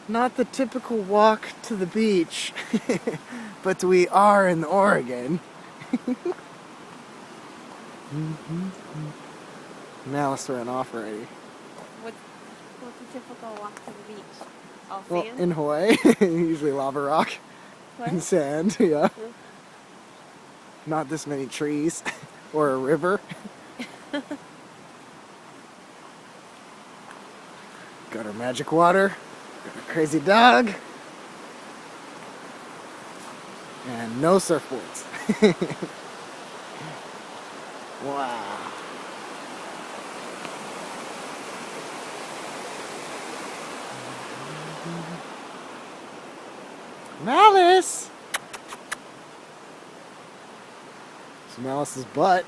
Not the typical walk to the beach, but we are in Oregon. Malice ran off already. What's a typical walk to the beach? All Well, sand? in Hawaii, usually lava rock What? and sand, yeah. Yeah. Not this many trees or a river. Got our magic water, got our crazy dog, and no surfboards. Wow. Malice! It's Malice's butt.